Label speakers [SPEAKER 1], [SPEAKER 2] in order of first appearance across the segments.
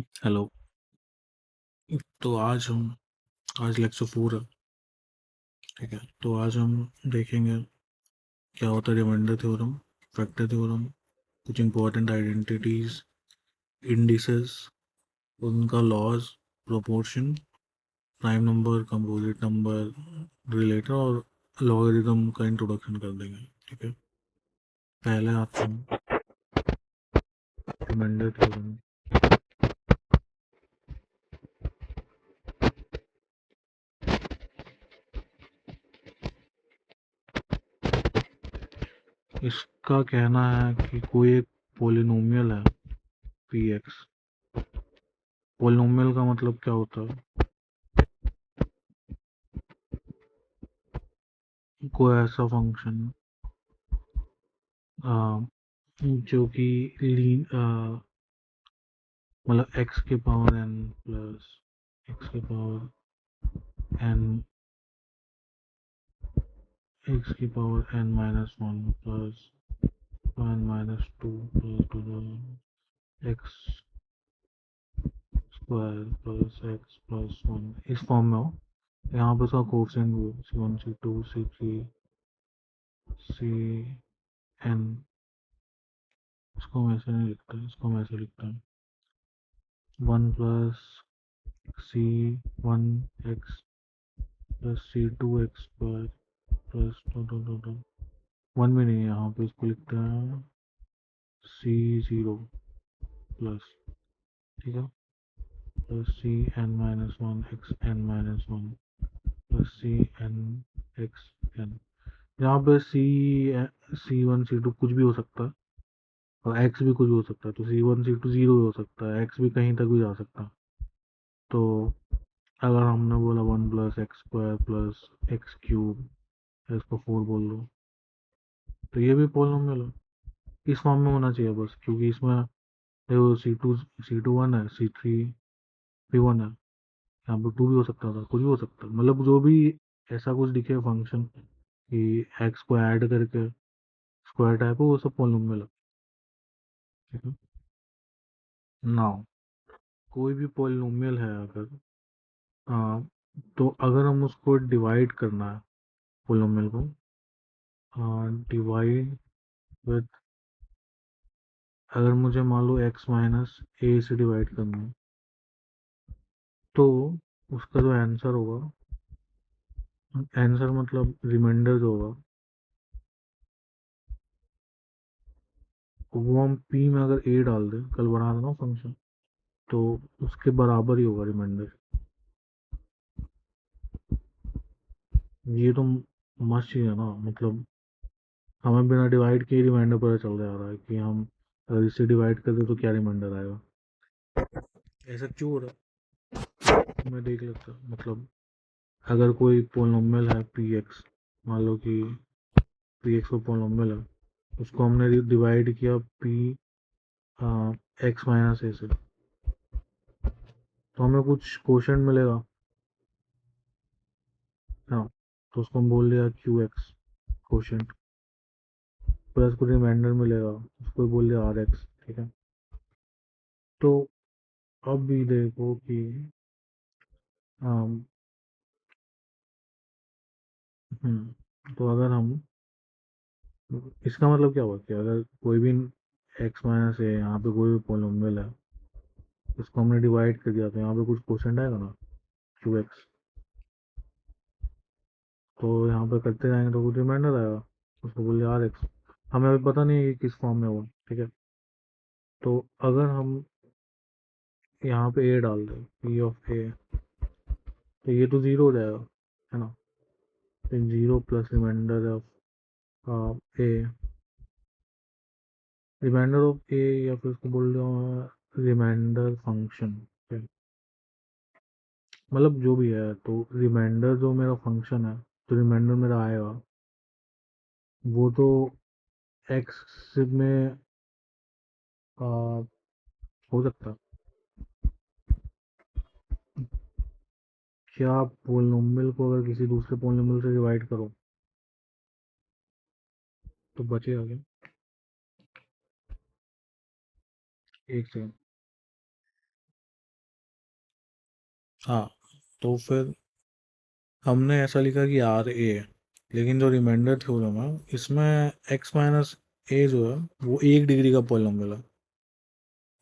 [SPEAKER 1] Hello. तो आज lecture 4 है। ठीक है, तो आज हम देखेंगे क्या होता है रिमाइंडर थ्योरम, फैक्टर थ्योरम, कुछ इंपॉर्टेंट आइडेंटिटीज, इंडिसेस, उनका laws, proportion, prime number, composite number, रिलेटर और लॉगरिदम का इंट्रोडक्शन कर देंगे। ठीक है, पहले आते हैं रिमाइंडर थ्योरम। इसका कहना है कि कोई एक पोलिनोमियल है पी एक्स। पोलिनोमियल का मतलब क्या होता है? कोई ऐसा फंक्शन जो कि लीन मतलब एक्स के पावर एन प्लस एक्स के पावर एन एक्स की power N minus one plus one minus two plus X square plus X plus one इस फॉर्म में हो। यहाँ पे उसका कोफिशिएंट भी C one C two C three C N. इसको हम ऐसे नहीं लिखते, इसको हम ऐसे लिखते हैं one plus c one x plus c two x square plus two one में नहीं है, यहाँ पे इसको लिखते हैं सी जीरो प्लस, ठीक है, plus c n minus one x n minus one plus c n x n. यहाँ पे सी वन सी टू कुछ भी हो सकता है और एक्स भी कुछ भी हो सकता है, तो सी वन सी टू जीरो भी हो सकता है, एक्स भी कहीं तक भी जा सकता है। तो अगर हमने बोला one plus X square plus x cube, इसको फोर बोल लो, तो ये भी पोलिनोमियल है। इस फॉर्म में होना चाहिए बस, क्योंकि इसमें देखो सी टू वन है, सी थ्री भी वन है, यहाँ पे टू भी हो सकता था, कुछ भी हो सकता है, मतलब जो भी ऐसा कुछ दिखे फंक्शन कि एक्स को ऐड करके स्क्वायर टाइप हो, वो सब पॉलिनोमियल है। ठीक है, नाउ कोई भी पॉलिनोमियल है अगर, हाँ, तो अगर हम उसको डिवाइड करना है पॉलिनोमियल को, डिवाइड विद, अगर मुझे मान लो एक्स माइनस ए से डिवाइड करना है, तो उसका जो आंसर होगा, आंसर मतलब रिमाइंडर जो होगा, वो हम पी में अगर ए डाल दें, कल बना देना फंक्शन, तो उसके बराबर ही होगा रिमाइंडर। ये तो मस्त चीज़ है ना, मतलब हमें बिना डिवाइड के ही रिमाइंडर पता चल जा रहा है कि हम अगर इसे डिवाइड कर दे तो क्या रिमाइंडर आएगा। ऐसा क्यों हो रहा है मैं देख लेता हूँ। मतलब अगर कोई पोलिनोमियल है पी एक्स, मान लो कि पी एक्स को पोलिनोमियल है, उसको हमने डिवाइड किया पी एक्स माइनस ए से, तो हमें कुछ क्वोशंट मिलेगा। हाँ, तो उसको हम बोल दिया क्यू एक्स क्वोशंट, प्लस कुछ रिमाइंडर मिलेगा, उसको बोल दिया आर एक्स। ठीक है, तो अब भी देखो कि अम, तो अगर हम, इसका मतलब क्या हुआ कि अगर कोई भी एक्स माइनस है, यहाँ पे कोई भी पोलिनोमियल है, इसको हमने डिवाइड कर दिया, तो यहाँ पे कुछ क्वोशंट आएगा ना, क्यू एक्स, तो यहाँ पे करते जाएंगे तो कुछ रिमाइंडर आएगा, उसको बोल दिया आर एक्स। हमें अभी पता नहीं है कि किस फॉर्म में वो, ठीक है, तो अगर हम यहाँ पे ए डाल दें पी ऑफ ए, तो ये तो जीरो हो जाएगा, है ना, फिर zero plus remainder of A, remainder of A, या फिर उसको बोल दो रिमाइंडर फंक्शन, मतलब जो भी है, तो रिमाइंडर जो मेरा फंक्शन है, तो रिमाइंडर मेरा आएगा, वो तो एक्स में हो सकता है। क्या आप पोलिनोमियल को अगर किसी दूसरे पोलिनोमियल से डिवाइड करो तो बचेगा क्या? एक सेकंड, हाँ, तो फिर हमने ऐसा लिखा कि आर ए है, लेकिन जो रिमाइंडर थ्योरम है इसमें एक्स माइनस ए जो है वो 1 डिग्री का पॉलिनॉमियल है,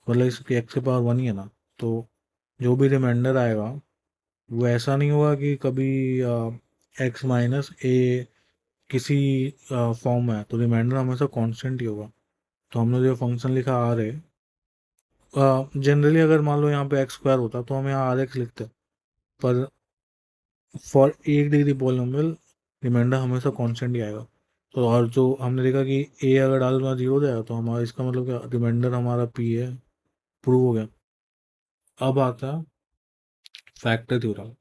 [SPEAKER 1] मतलब इसकी एक्स के पावर 1 ही है ना। तो जो भी रिमाइंडर आएगा वो ऐसा नहीं होगा कि कभी एक्स माइनस ए किसी फॉर्म में है, तो रिमाइंडर हमेशा कांस्टेंट ही होगा। तो हमने जो फंक्शन लिखा आर ए, जनरली अगर मान लो यहाँ पे एक्स स्क्वायर होता तो हम यहाँ आर एक्स लिखते, पर फॉर 1 डिग्री पॉलिनॉमियल रिमाइंडर हमेशा कांस्टेंट ही आएगा। तो और जो हमने देखा कि ए अगर डालना 0 हो जाएगा, तो हमारा इसका मतलब क्या, रिमाइंडर हमारा पी है, प्रूव हो गया। अब आता है फैक्टर थ्योरम।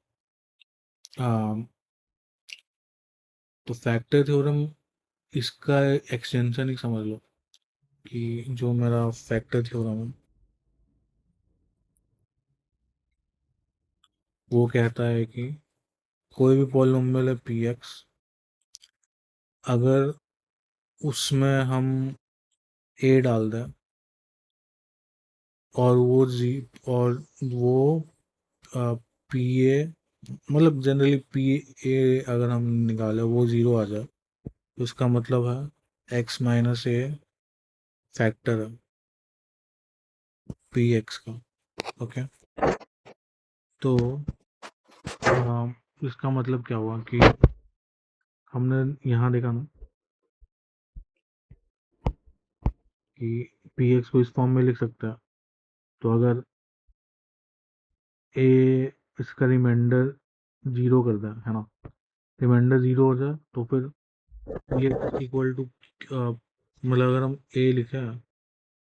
[SPEAKER 1] तो फैक्टर थ्योरम, इसका एक्सटेंशन ही समझ लो कि जो मेरा फैक्टर थ्योरम है वो कहता है कि कोई भी पॉलिनॉमियल है पी एक्स, अगर उसमें हम ए डाल दें और और वो पी ए, मतलब जनरली पी ए अगर हम निकाले वो 0 आ जाए, तो इसका मतलब है एक्स माइनस ए फैक्टर है पी एक्स का। ओके। तो इसका मतलब क्या हुआ कि हमने यहाँ देखा ना कि पी एक्स को इस फॉर्म में लिख सकते हैं। तो अगर ए इसका रिमाइंडर 0 कर दें, है ना, रिमाइंडर 0 हो जाए तो फिर ये इक्वल टू, मतलब अगर हम ए लिखे,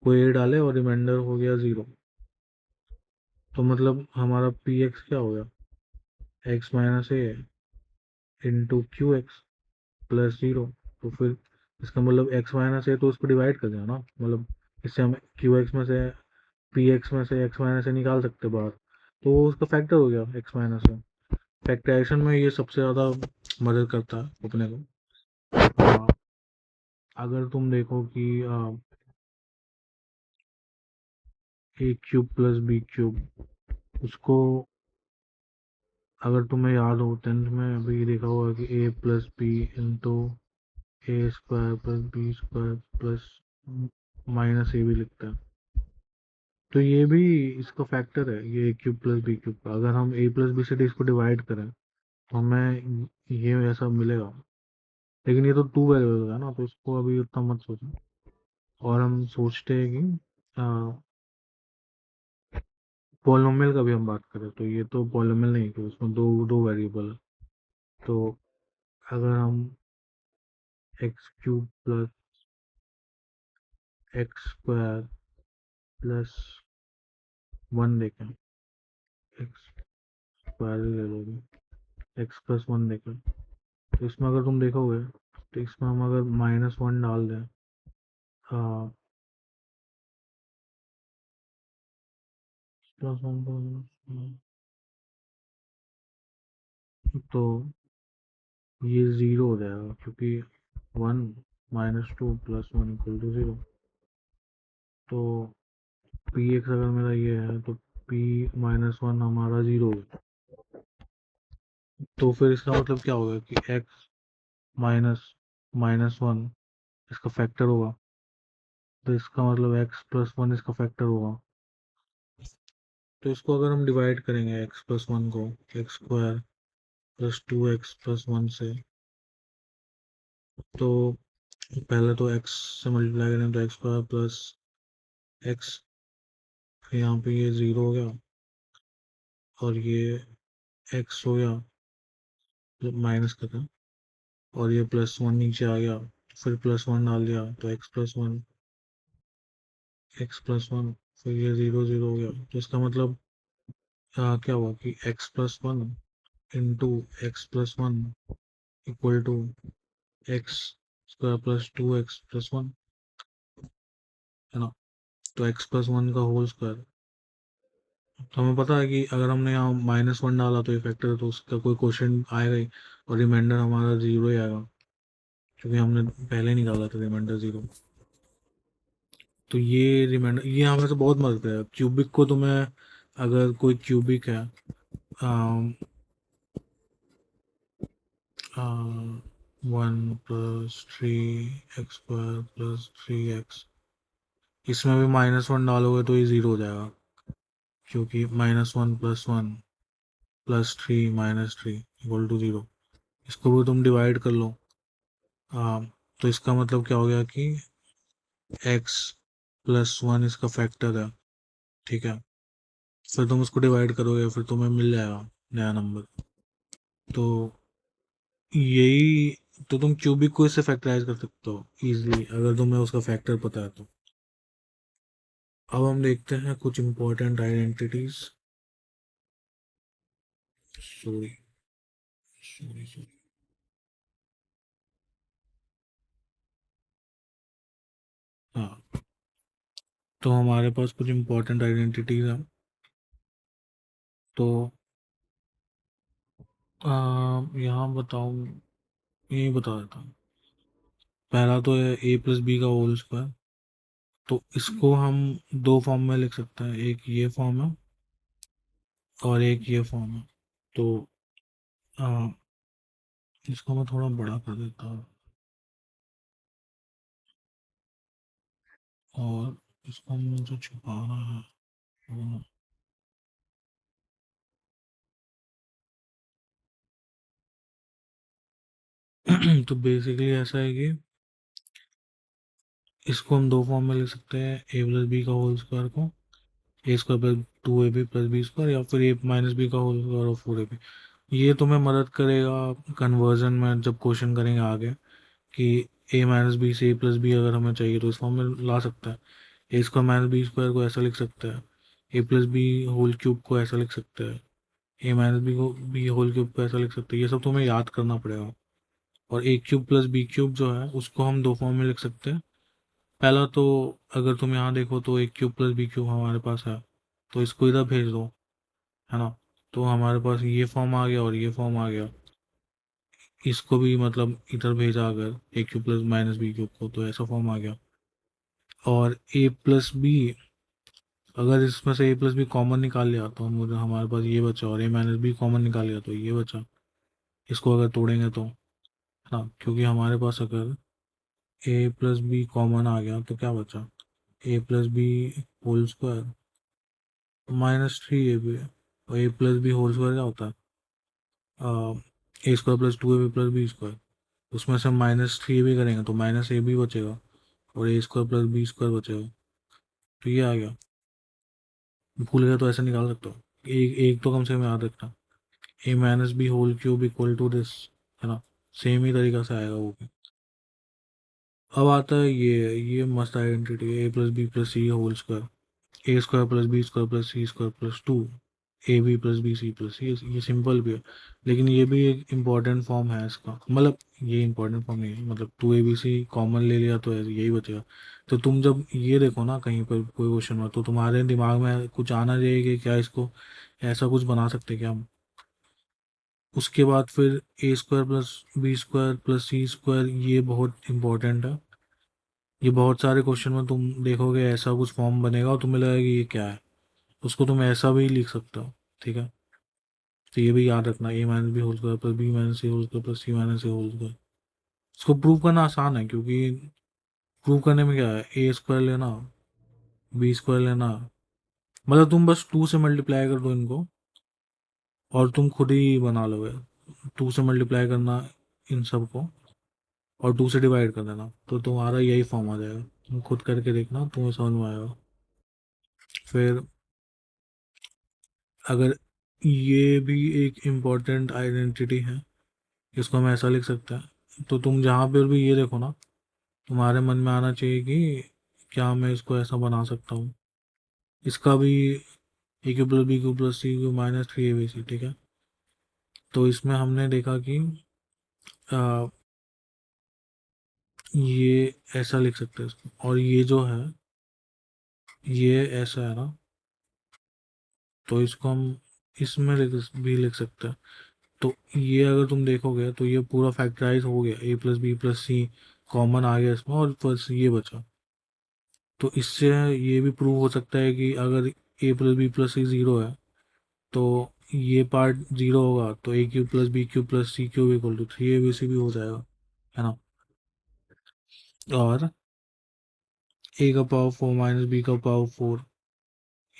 [SPEAKER 1] कोई ए डाले और रिमाइंडर हो गया 0, तो मतलब हमारा पी एक्स क्या हो गया, एक्स माइनस ए इंटू क्यू एक्स प्लस 0। तो फिर इसका मतलब एक्स माइनस ए तो उसको डिवाइड कर देना ना, मतलब इससे हम क्यू एक्स में से पी एक्स में से एक्स माइनस ए निकाल सकते बाहर, तो वो उसका फैक्टर हो गया एक्स माइनस ए। फैक्टराइजेशन में ये सबसे ज़्यादा मदद करता है अपने को। आ, अगर तुम देखो कि ए क्यूब प्लस बी क्यूब, उसको अगर तुम्हें याद हो 10th में अभी देखा होगा कि A plus B into A square plus B square plus minus A भी लिखता है। तो ये भी इसका फैक्टर है, ये ए क्यूब प्लस बी क्यूब का। अगर हम ए प्लस बी से इसको डिवाइड करें तो हमें ये ऐसा मिलेगा, लेकिन ये तो टू वेरिएबल का है ना, तो इसको अभी उतना मत सोचो। और हम सोचते हैं कि पॉलिनॉमियल का भी हम बात करें, तो ये तो पॉलिनॉमियल नहीं कि उसमें दो दो वेरिएबल है। तो अगर हम x cube plus X square plus 1 देखें, एक्स स्क्वायर ले लोगे, एक्स प्लस 1 देखें, तो इसमें अगर तुम देखोगे तो इसमें हम अगर -1 डाल दें, प्लस 1 तो ये 0 हो जाएगा, क्योंकि 1 -2 प्लस 1 इक्वल टू 0। तो पी एक्स अगर मेरा ये है तो पी -1 हमारा 0 है। तो फिर इसका मतलब क्या होगा कि एक्स माइनस -1 इसका फैक्टर होगा, तो इसका मतलब एक्स प्लस 1 इसका फैक्टर होगा। तो इसको अगर हम डिवाइड करेंगे एक्स प्लस 1 को x square plus 2 x plus 1 से, तो पहले तो एक्स से मल्टीप्लाई करें तो एक्स स्क्वायर प्लस एक्स, फिर यहाँ पे ये 0 हो गया और ये एक्स हो गया, माइनस करना, और ये +1 नीचे आ गया, फिर +1 डाल दिया तो एक्स प्लस वन, फिर ये 0 0 हो गया। तो इसका मतलब क्या हुआ कि x+1 into x+1 equal to x square plus 2x+1, है ना। तो x+1 का होल स्क्वायर। तो हमें पता है कि अगर हमने यहाँ -1 डाला तो ये फैक्टर है, तो उसका कोई क्वेश्चन आएगा ही, और रिमाइंडर हमारा 0 ही आएगा, क्योंकि हमने पहले निकाला था रिमाइंडर 0। तो ये रिमाइंडर ये हमें से बहुत मदद करेगा। क्यूबिक को तुम्हें, अगर कोई क्यूबिक है, one plus three x square plus three x, इसमें भी -1 डालोगे तो ये ज़ीरो हो जाएगा, क्योंकि -1 + 1 + 3 - 3 = 0। इसको भी तुम डिवाइड कर लो। तो इसका मतलब क्या हो गया कि x+1 इसका फैक्टर है, ठीक है। फिर तुम उसको डिवाइड करोगे, फिर तुम्हें मिल जाएगा नया नंबर। तो यही तो तुम क्यूबिक को इससे फैक्टराइज कर सकते हो इजीली, अगर तुम्हें उसका फैक्टर पता है तो। अब हम देखते हैं कुछ important identities. Sorry sorry sorry. हाँ, तो हमारे पास कुछ इंपॉर्टेंट आइडेंटिटीज हैं। तो यहाँ बताऊँ, यही बता देता हूँ। पहला तो है a+b का होल स्क्वायर। तो इसको हम दो फॉर्म में लिख सकते हैं, एक ये फॉर्म है और एक ये फॉर्म है। तो आ, इसको मैं थोड़ा बड़ा कर देता हूँ और इसको मुझे छुपाना है। तो बेसिकली ऐसा है कि इसको हम दो फॉर्म में लिख सकते हैं, a+b का होल स्क्वायर को a² + 2ab + b² या फिर a−b का होल स्क्वायर और 4ab। ये तुम्हें मदद करेगा कन्वर्जन में, जब क्वेश्चन करेंगे आगे कि a−b से a+b अगर हमें चाहिए तो इस फॉर्म में ला सकते हैं। a² - b² को ऐसा लिख सकते हैं, a+b होल क्यूब को ऐसा लिख सकते हैं, a−b को b होल क्यूब को ऐसा लिख सकते हैं। ये सब तुम्हें याद करना पड़ेगा। और a³ + b³ जो है उसको हम दो फॉर्म में लिख सकते हैं। पहला तो अगर तुम यहाँ देखो तो a³ + b³ हमारे पास है, तो इसको इधर भेज दो, है ना। तो हमारे पास ये फॉर्म आ गया और ये फॉर्म आ गया। इसको भी मतलब इधर भेजा अगर a³ - b³ को, तो ऐसा फॉर्म आ गया। और a+b, अगर इसमें से a+b कॉमन निकाल लिया तो मुझे हमारे पास ये बचा, और a−b कॉमन निकाल लिया तो ये बचा। इसको अगर तोड़ेंगे तो, है ना, क्योंकि हमारे पास अगर a+b कॉमन आ गया तो क्या बचा, a+b होल स्क्वायर -3ab। और a+b होल स्क्वायर क्या होता है, a² + 2ab + b²। उसमें से -3ab करेंगे तो -ab बचेगा और a² + b² बचेगा। तो ये आ गया। भूल गया तो ऐसे निकाल सकते हो। एक एक तो कम से कम याद रखना, a−b होल क्यूब = दिस, है ना। सेम ही तरीका से आएगा वो भी। अब आता है ये मस्त identity, a+b+c whole square, a² + b² + c² + 2 ab + bc + ये सिंपल भी है, लेकिन ये भी एक इम्पॉर्टेंट फॉर्म है इसका। मतलब ये इम्पॉर्टेंट फॉर्म नहीं है, मतलब 2abc कॉमन ले लिया तो यही बचेगा। तो तुम जब ये देखो ना कहीं पर कोई क्वेश्चन में, तो तुम्हारे दिमाग में कुछ आना चाहिए कि क्या इसको ऐसा कुछ बना सकते क्या हम। उसके बाद फिर a² + b² + c², ये बहुत इंपॉर्टेंट है। ये बहुत सारे क्वेश्चन में तुम देखोगे ऐसा कुछ फॉर्म बनेगा और तुम्हें लगेगा कि ये क्या है। उसको तुम ऐसा भी लिख सकते हो, ठीक है। तो ये भी याद रखना, a−b whole square + b−c whole square + c−a whole square. इसको प्रूव करना आसान है, क्योंकि प्रूव करने में क्या है, a² लेना, b² लेना, मतलब तुम बस 2 से मल्टीप्लाई कर दो इनको और तुम खुद ही बना लोगे। 2 से मल्टीप्लाई करना इन सब को और 2 से डिवाइड कर देना, तो तुम्हारा यही फॉर्म आ जाएगा। तुम खुद करके देखना, तुम्हें समझ में आएगा। फिर अगर ये भी एक इम्पॉर्टेंट आइडेंटिटी है, इसको हम ऐसा लिख सकते हैं। तो तुम जहाँ पर भी ये देखो ना, तुम्हारे मन में आना चाहिए कि क्या मैं इसको ऐसा बना सकता हूँ। इसका भी a³ + b³ + c³ - 3abc, ठीक है। तो इसमें हमने देखा कि आ, ये ऐसा लिख सकते हैं इसको, और ये जो है ये ऐसा है ना, तो इसको हम इसमें भी लिख सकते हैं। तो ये अगर तुम देखोगे तो ये पूरा फैक्टराइज हो गया, a+b+c कॉमन आ गया इसमें और बस ये बचा। तो इससे ये भी प्रूव हो सकता है कि अगर a+b+c 0 है, तो ये पार्ट जीरो होगा तो A cube plus B cube plus C cube equal to 3 ABC भी हो जाएगा, है ना। और ए का पावर 4 माइनस बी का पावर 4,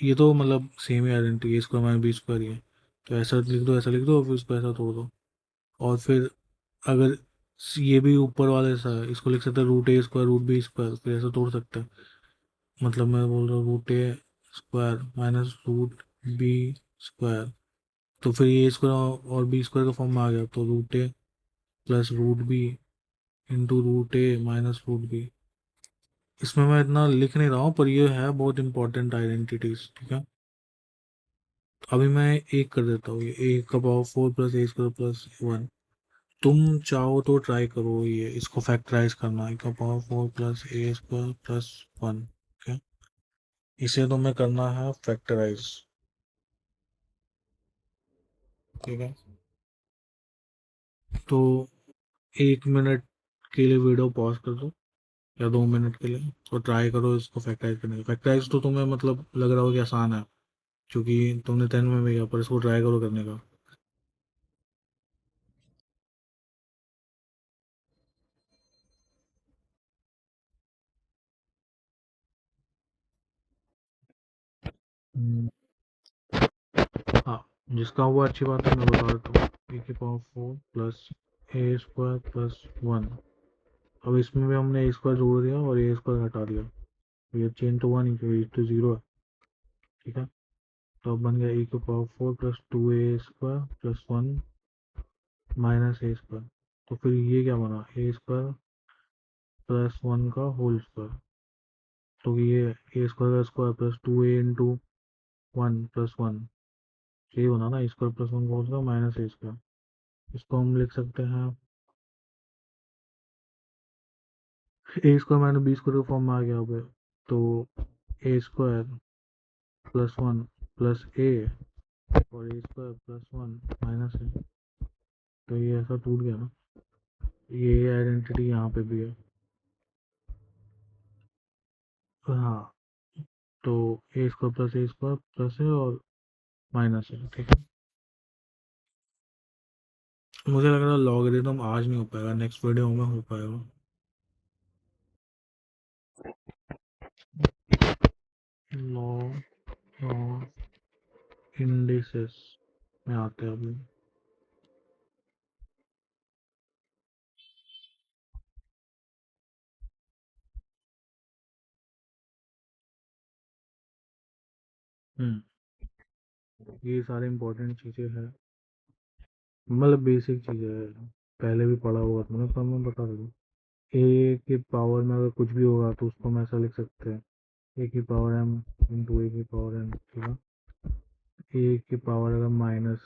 [SPEAKER 1] ये तो मतलब सेम ही आइडेंटिटी, ए स्क्वायर माइनस बी स्क्वायर ही है। तो ऐसा लिख दो, ऐसा लिख दो, और फिर उसको ऐसा तोड़ दो। और फिर अगर ये भी ऊपर वाले सा है, इसको लिख सकते हैं root A square root B square, फिर ऐसा तोड़ सकते हैं। मतलब मैं बोल रहा हूँ root A square minus root B square, तो फिर ये स्क्वायर और बी स्क्वायर का फॉर्म में आ गया, तो root A plus root B into root A minus root B. इसमें मैं इतना लिख नहीं रहा हूँ, पर ये है बहुत इंपॉर्टेंट आइडेंटिटीज, ठीक है। तो अभी मैं एक कर देता हूँ, ये ए का पावर 4 प्लस ए स्क्वायर प्लस 1। तुम चाहो तो ट्राई करो ये इसको फैक्टराइज करना, ए का पावर 4 प्लस ए स्क्वायर प्लस 1, ठीक है। इसे तुम्हें करना है फैक्टराइज, ठीक है। तो 1 मिनट के लिए वीडियो पॉज कर दो, या 2 मिनट के लिए, तो ट्राई करो इसको फैक्टराइज करने का। फैक्टराइज तो तुम्हें मतलब लग रहा हो कि आसान है, क्योंकि तुमने 10 में भी किया, पर इसको ट्राई करो करने का। हम्म, हाँ, जिसका हुआ अच्छी बात है, मैं बता देता हूँ। ए की पावर 4 प्लस ए स्क्वायर प्लस 1। अब इसमें भी हमने ए स्क्वायर जोड़ दिया और ए स्क्वायर हटा दिया, तो ये चेन तो हुआ नहीं, क्योंकि तो जीरो है, ठीक है। तो अब बन गया ए की power 4 plus 2 A square plus 1 minus a square. तो फिर ये क्या बना, ए स्क्वायर प्लस 1 का होल स्क्वायर। तो ये ए स्क्वायर का square plus 2 a into 1 plus 1, यही बना ना, ए स्क्वायर प्लस 1 का whole square minus a square. इसको हम लिख सकते हैं a square minus b square के फॉर्म में आ गया अब। तो a square plus 1 plus a और a square plus 1 minus a, तो ये ऐसा टूट गया ना। ये आइडेंटिटी यहाँ पे भी है। हाँ, तो a square plus A square plus है और माइनस है, ठीक है। मुझे लग रहा है लॉगरिथम आज नहीं हो पाएगा, नेक्स्ट वीडियो में हो पाएगा। लॉ ऑफ इंडिसेस में आते हैं अभी। हम्म, ये सारे इंपॉर्टेंट चीज़ें हैं, मतलब बेसिक चीज़ें हैं, पहले भी पढ़ा होगा तुमने, पर मैं बता दूँ। ए के पावर में अगर कुछ भी होगा तो उसको हम ऐसा लिख सकते हैं, ए की पावर एम इंटू ए की पावर एन, ठीक है। ए की पावर अगर माइनस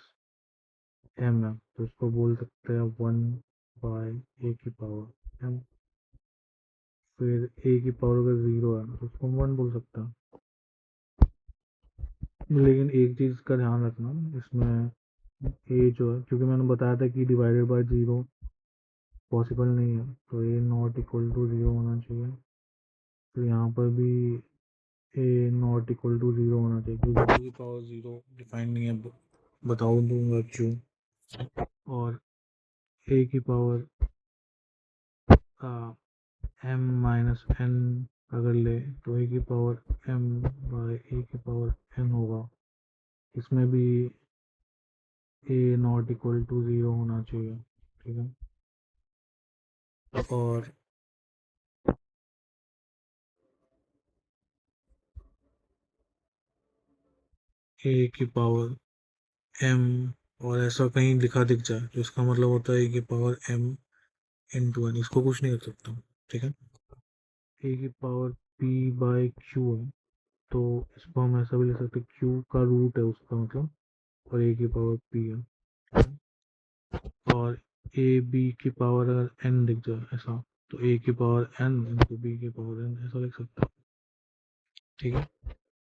[SPEAKER 1] एम है तो उसको बोल सकते हैं 1 बाय ए की पावर एम। फिर ए की पावर अगर ज़ीरो है तो उसको हम 1 बोल सकते हैं। लेकिन एक चीज़ का ध्यान रखना इसमें, ए जो है, क्योंकि मैंने बताया था कि डिवाइडेड बाय ज़ीरो पॉसिबल नहीं है, तो ए नॉट इक्वल टू ज़ीरो होना चाहिए। तो यहाँ पर भी ए नॉट इक्वल टू ज़ीरो होना चाहिए, क्योंकि ए की पावर ज़ीरो डिफाइंड नहीं है, बताओ दूंगा क्यों। और ए की पावर एम माइनस एन अगर ले, तो ए की पावर एम बाय ए की पावर एन होगा। इसमें भी ए नॉट इक्वल टू ज़ीरो होना चाहिए, ठीक है। और ए की पावर एम और ऐसा कहीं लिखा दिख जाए तो इसका मतलब होता है ए की पावर एम इंटू एन, इसको कुछ नहीं कर सकता, ठीक है। ए की पावर पी बाय क्यू है, तो इसको हम ऐसा भी लिख सकते हैं, क्यू का रूट है उसका मतलब, और ए की पावर पी है, और ए बी की पावर अगर एन लिख जाए ऐसा, तो ए की पावर एन इंटू बी की पावर एन ऐसा लिख सकते हैं, ठीक है।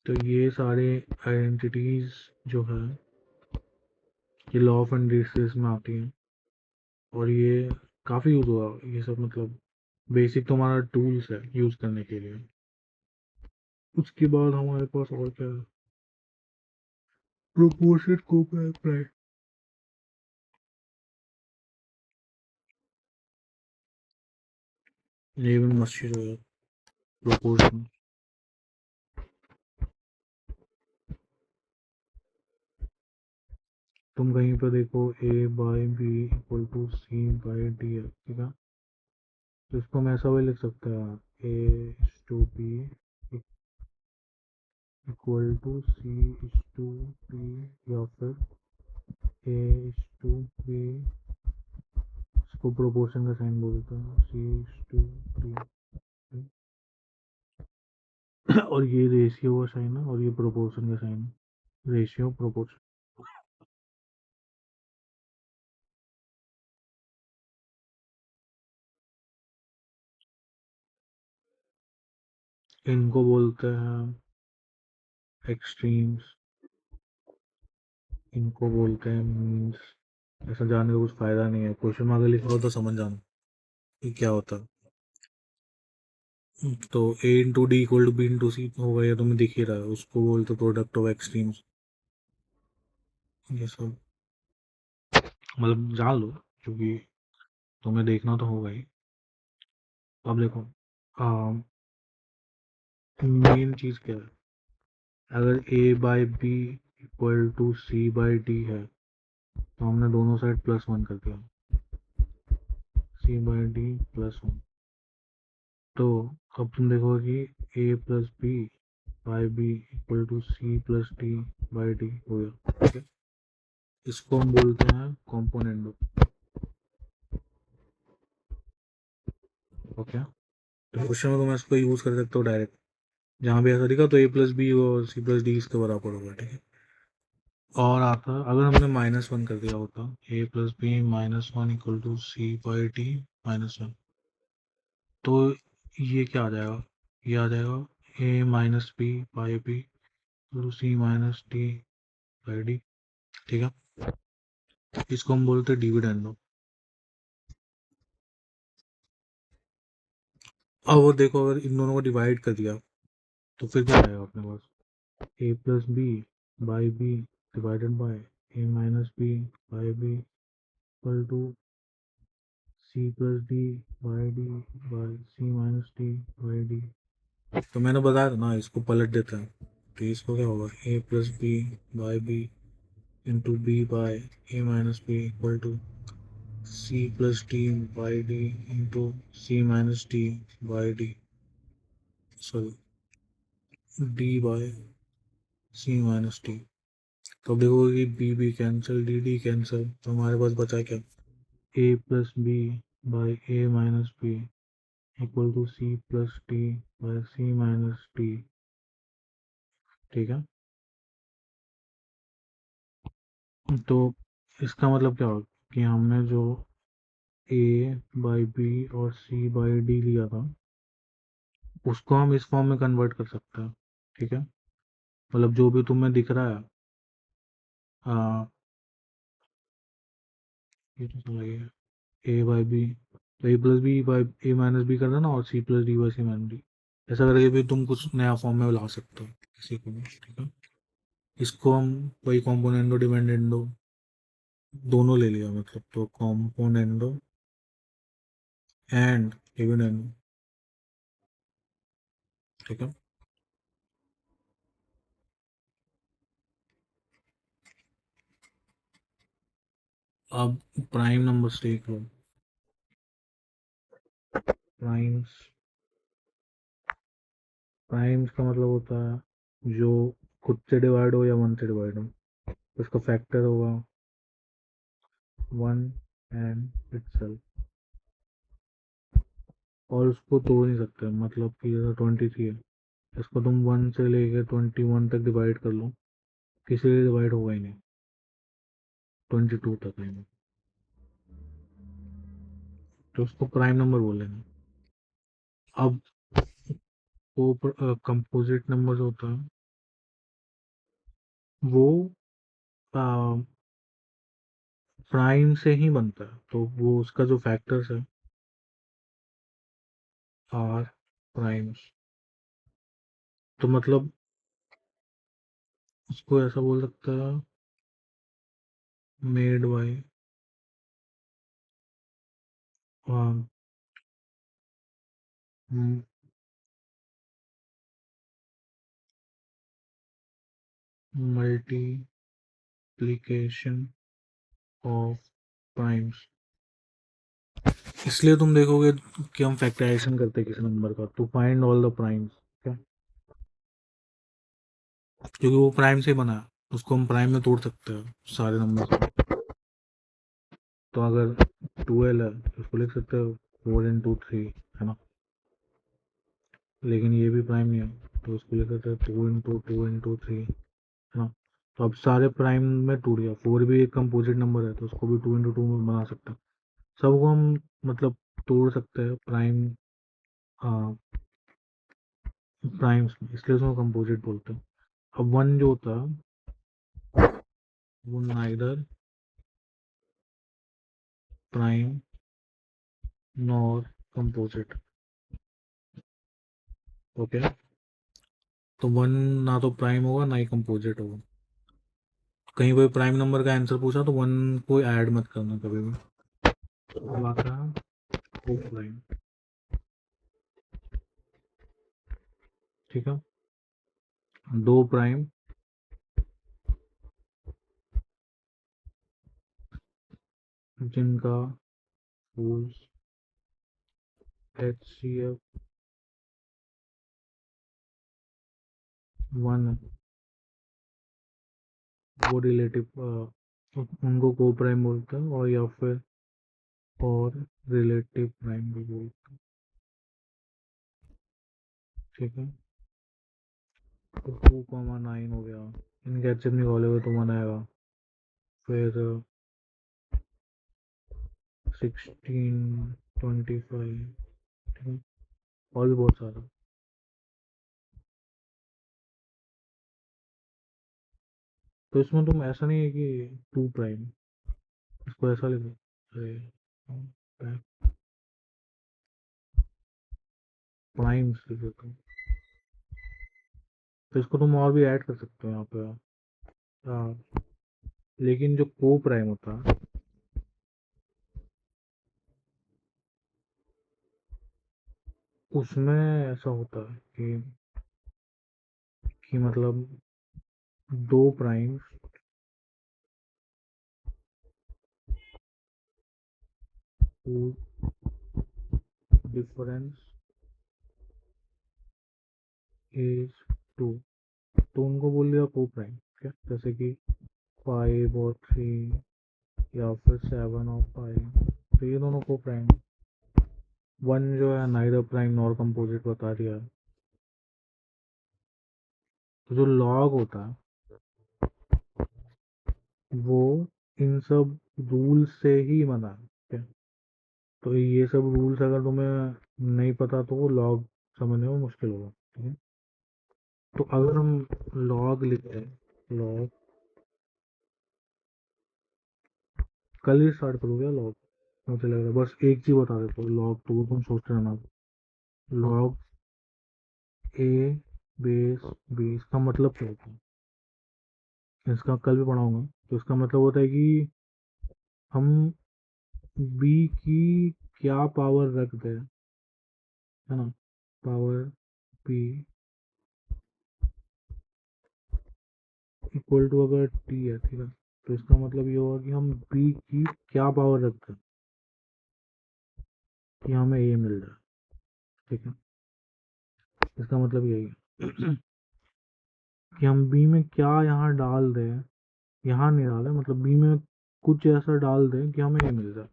[SPEAKER 1] तो ये सारे आइडेंटिटीज जो है ये लॉ ऑफ इंडिसेस में आती हैं, और ये काफ़ी यूज हुआ ये सब, मतलब बेसिक तो हमारा टूल्स है यूज करने के लिए। उसके बाद हमारे पास और क्या है, प्रोपोर्शन को प्राइम ये भी मस्त चीज है प्रोपोर्शन। तुम कहीं पर देखो A by B equal to C by D है, ठीक है। तो इसको हम ऐसा भी लिख सकते हैं A is to B equal to C is to D, या फिर ए इज टू बी, इसको प्रोपोर्शन का साइन बोलते हैं, सी इज टू डी। और ये रेशियो का साइन है और ये प्रोपोर्शन का साइन है, रेशियो प्रोपोर्शन। इनको बोलते हैं एक्सट्रीम्स, इनको बोलते हैं मीन्स। ऐसा जानने का कुछ फायदा नहीं है, क्वेश्चन में अगर लिखा हो तो समझ जाना कि क्या होता है। तो A into D equal to B into C होगा, ये तुम्हें दिख ही रहा है, उसको बोलते प्रोडक्ट ऑफ एक्सट्रीम्स। ये सब मतलब जान लो, क्योंकि तुम्हें देखना तो होगा ही। अब देखो मेन चीज क्या है, अगर A by B equal to C by D है तो हमने दोनों साइड प्लस वन कर दिया, C by D plus one. तो अब तुम देखोगे कि A plus B by B equal to C plus D by D हो गया, ठीक है। इसको हम बोलते हैं कॉम्पोनेंडो। ओके, तो क्वेश्चन में तुम इसको यूज कर सकते हो डायरेक्ट, जहाँ भी ऐसा दिखा तो ए प्लस बी और सी प्लस डी इसके बराबर होगा, ठीक है। और आता अगर हमने माइनस वन कर दिया होता, A plus B minus one equal to C by D minus one, तो ये क्या आ जाएगा, ये आ जाएगा A minus B by B to C minus D by D, ठीक है। इसको हम बोलते हैं डिविडेंडो। अब वो देखो, अगर इन दोनों को डिवाइड कर दिया तो फिर क्या आएगा अपने पास, A plus B by B divided by A minus B by B equal to C plus D by D by C minus D by D. तो मैंने बताया था ना, इसको पलट देता है, तो इसको क्या होगा, A plus B by B into B by A minus B equal to C plus D by D into C minus D by D, sorry D by C minus D. तो देखो कि B B cancel, D D cancel, तो हमारे पास बचा क्या, A plus B by A minus B equal to C plus D by C minus D, ठीक है। तो इसका मतलब क्या होगा कि हमने जो ए बाई बी और सी बाई डी लिया था उसको हम इस फॉर्म में कन्वर्ट कर सकते हैं, ठीक है। मतलब जो भी तुम्हें दिख रहा है, आ, ये तो समझ गया, ए बाई बी, तो A plus B by A minus B कर देना और C plus D by C minus D, ऐसा करके भी तुम कुछ नया फॉर्म में ला सकते हो किसी को भी, ठीक है। इसको हम वही कॉम्पोनेंडो डिपेंडेंडो दोनों ले लिया, मतलब तो कॉम्पोनेंडो एंड डिविडेंडो, ठीक है। अब प्राइम नंबर देख लो। प्राइम्स, प्राइम्स का मतलब होता है जो खुद से डिवाइड हो या वन से डिवाइड हो, उसका फैक्टर होगा वन एंड इटसेल्फ, और उसको तोड़ नहीं सकते, मतलब कि जैसे 23 है, इसको तुम वन से लेके 21 तक डिवाइड कर लो, किसी से डिवाइड होगा ही नहीं, 22 तक नहीं, तो उसको प्राइम नंबर बोलेंगे। अब वो कंपोजिट नंबर जो होता है वो प्राइम से ही बनता है, तो वो उसका जो फैक्टर्स है आर प्राइम्स, तो मतलब उसको ऐसा बोल सकता है, made by multiplication of primes. इसलिए तुम देखोगे कि हम फैक्टराइजेशन करते हैं किसी नंबर का, to find all the primes. क्या? क्योंकि वो प्राइम से बना है, उसको हम प्राइम में तोड़ सकते हैं सारे नंबर से। तो अगर 12 है तो उसको लिख सकते हो 4 into 3, है ना। लेकिन ये भी प्राइम नहीं है तो उसको लिख सकते हैं 2 into 3, है ना। तो अब सारे प्राइम में टूट गया। 4 भी एक कंपोजिट नंबर है तो उसको भी 2 into 2 में बना सकते हैं। सबको हम मतलब तोड़ सकते हैं प्राइम, प्राइम्स में, इसलिए उसको कंपोजिट बोलते हैं। अब वन जो होता है वो neither prime nor composite. Okay. तो वन ना तो प्राइम होगा ना ही कंपोजिट होगा। कहीं कोई प्राइम नंबर का आंसर पूछा तो वन को ऐड मत करना कभी भी। अब आता है को प्राइम। ठीक है। दो प्राइम जिनका फोर्स HCF 1 है वो रिलेटिव, उनको को प्राइम बोलते हैं, और या फिर और रिलेटिव प्राइम भी बोलते हैं। ठीक है। तो 2,9 हो गया। इनके एचएफ निकालोगे तो 1 आएगा। फिर 16, 25, ठीक है। और भी बहुत सारा। तो इसमें तुम ऐसा नहीं है कि टू प्राइम, इसको ऐसा लिखो, अरे प्राइम्स लिख देता हूँ। तो इसको तुम और भी ऐड कर सकते हो यहाँ पे। हाँ, लेकिन जो को प्राइम होता है उसमें ऐसा होता है कि मतलब दो प्राइम डिफरेंस इज टू, तो उनको बोल दिया को प्राइम। क्या? जैसे कि 5 और 3, या फिर 7 और 5, तो ये दोनों को प्राइम। वन जो है नाइदर प्राइम नॉर कंपोजिट बता दिया है। तो जो लॉग होता है वो इन सब रूल से ही बना है। क्या? तो ये सब रूल्स अगर तुम्हें नहीं पता तो वो लॉग समझने में मुश्किल होगा। ठीक है। तो अगर हम लॉग लिखते हैं, लॉग, कल ही स्टार्ट करोगे लॉग, मुझे लग रहा है। बस एक चीज बता देता हूँ, लॉग तो वो तुम सोचते रहना। लॉग ए बेस बी, इसका मतलब क्या होता है? इसका कल भी पढ़ाऊंगा। तो इसका मतलब होता है कि हम बी की क्या पावर रख दें, है ना। पावर बी इक्वल टू, अगर टी है, ठीक है, तो इसका मतलब ये होगा कि हम बी की क्या पावर रखते हैं कि हमें ए मिल जाए। ठीक है। इसका मतलब यही है कि हम बी में क्या यहाँ डाल दें, यहाँ नहीं डालें, मतलब बी में कुछ ऐसा डाल दें कि हमें ए मिल जाए।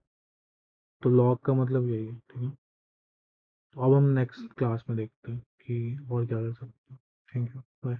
[SPEAKER 1] तो लॉग का मतलब यही है। ठीक है। तो अब हम नेक्स्ट क्लास में देखते हैं कि और क्या कर सकते हैं। Thank you, bye.